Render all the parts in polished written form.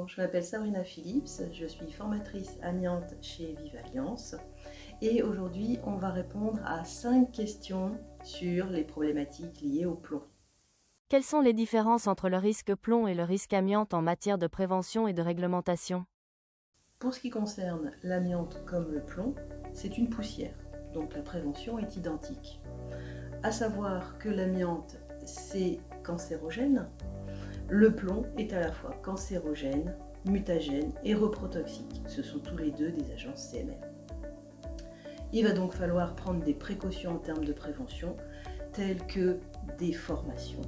Bonjour, je m'appelle Sabrina Phillips, je suis formatrice amiante chez Vivalliance et aujourd'hui on va répondre à 5 questions sur les problématiques liées au plomb. Quelles sont les différences entre le risque plomb et le risque amiante en matière de prévention et de réglementation? Pour ce qui concerne l'amiante comme le plomb, c'est une poussière, donc la prévention est identique. À savoir que l'amiante c'est cancérogène, le plomb est à la fois cancérogène, mutagène et reprotoxique. Ce sont tous les deux des agents CMR. Il va donc falloir prendre des précautions en termes de prévention, telles que des formations,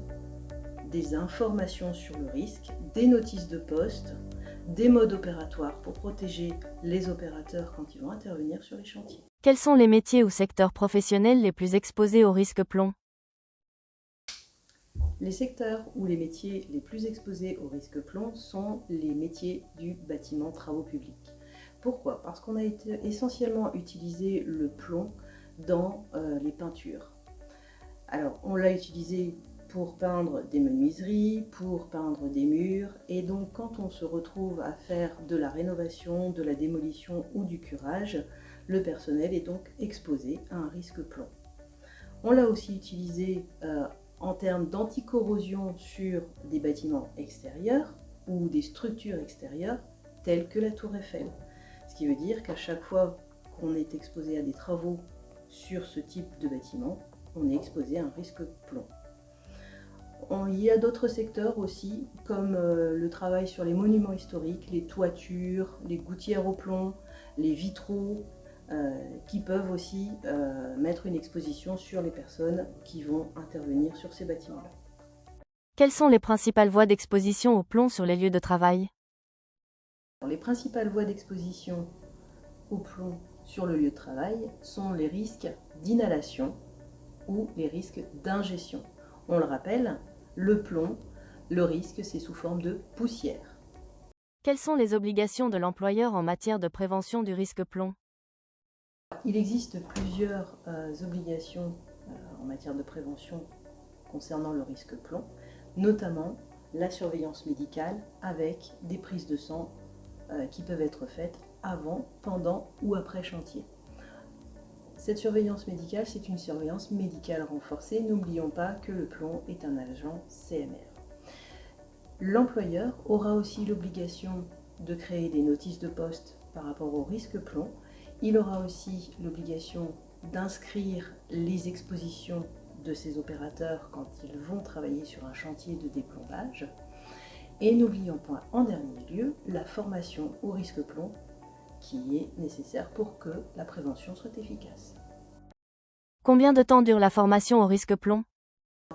des informations sur le risque, des notices de poste, des modes opératoires pour protéger les opérateurs quand ils vont intervenir sur les chantiers. Quels sont les métiers ou secteurs professionnels les plus exposés au risque plomb? Les secteurs ou les métiers les plus exposés au risque plomb sont les métiers du bâtiment travaux publics. Pourquoi? Parce qu'on a essentiellement utilisé le plomb dans les peintures. Alors, on l'a utilisé pour peindre des menuiseries, pour peindre des murs, et donc quand on se retrouve à faire de la rénovation, de la démolition ou du curage, le personnel est donc exposé à un risque plomb. On l'a aussi utilisé en termes d'anticorrosion sur des bâtiments extérieurs ou des structures extérieures telles que la tour Eiffel. Ce qui veut dire qu'à chaque fois qu'on est exposé à des travaux sur ce type de bâtiment, on est exposé à un risque plomb. Il y a d'autres secteurs aussi, comme le travail sur les monuments historiques, les toitures, les gouttières au plomb, les vitraux, qui peuvent aussi mettre une exposition sur les personnes qui vont intervenir sur ces bâtiments-là. Quelles sont les principales voies d'exposition au plomb sur les lieux de travail? Alors, les principales voies d'exposition au plomb sur le lieu de travail sont les risques d'inhalation ou les risques d'ingestion. On le rappelle, le plomb, le risque, c'est sous forme de poussière. Quelles sont les obligations de l'employeur en matière de prévention du risque plomb? Il existe plusieurs obligations en matière de prévention concernant le risque plomb, notamment la surveillance médicale avec des prises de sang qui peuvent être faites avant, pendant ou après chantier. Cette surveillance médicale, c'est une surveillance médicale renforcée. N'oublions pas que le plomb est un agent CMR. L'employeur aura aussi l'obligation de créer des notices de poste par rapport au risque plomb. Il aura aussi l'obligation d'inscrire les expositions de ses opérateurs quand ils vont travailler sur un chantier de déplombage. Et n'oublions pas en dernier lieu la formation au risque plomb qui est nécessaire pour que la prévention soit efficace. Combien de temps dure la formation au risque plomb?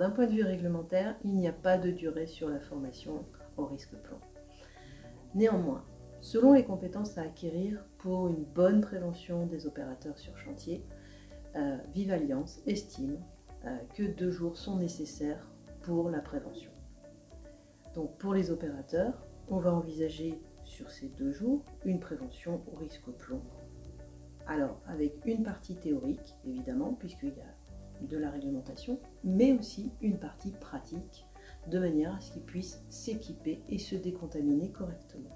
D'un point de vue réglementaire, il n'y a pas de durée sur la formation au risque plomb. Néanmoins, selon les compétences à acquérir pour une bonne prévention des opérateurs sur chantier, Vivalliance estime que 2 jours sont nécessaires pour la prévention. Donc pour les opérateurs, on va envisager sur ces 2 jours une prévention au risque plomb. Alors avec une partie théorique, évidemment, puisqu'il y a de la réglementation, mais aussi une partie pratique, de manière à ce qu'ils puissent s'équiper et se décontaminer correctement.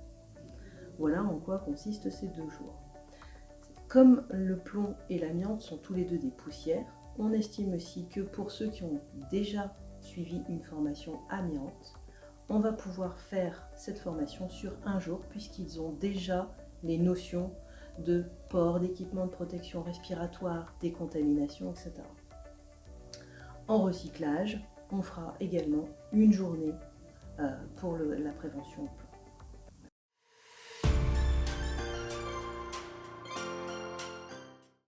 Voilà en quoi consistent ces 2 jours. Comme le plomb et l'amiante sont tous les deux des poussières, on estime aussi que pour ceux qui ont déjà suivi une formation amiante, on va pouvoir faire cette formation sur 1 jour puisqu'ils ont déjà les notions de port, d'équipement de protection respiratoire, décontamination, etc. En recyclage, on fera également une journée pour la prévention.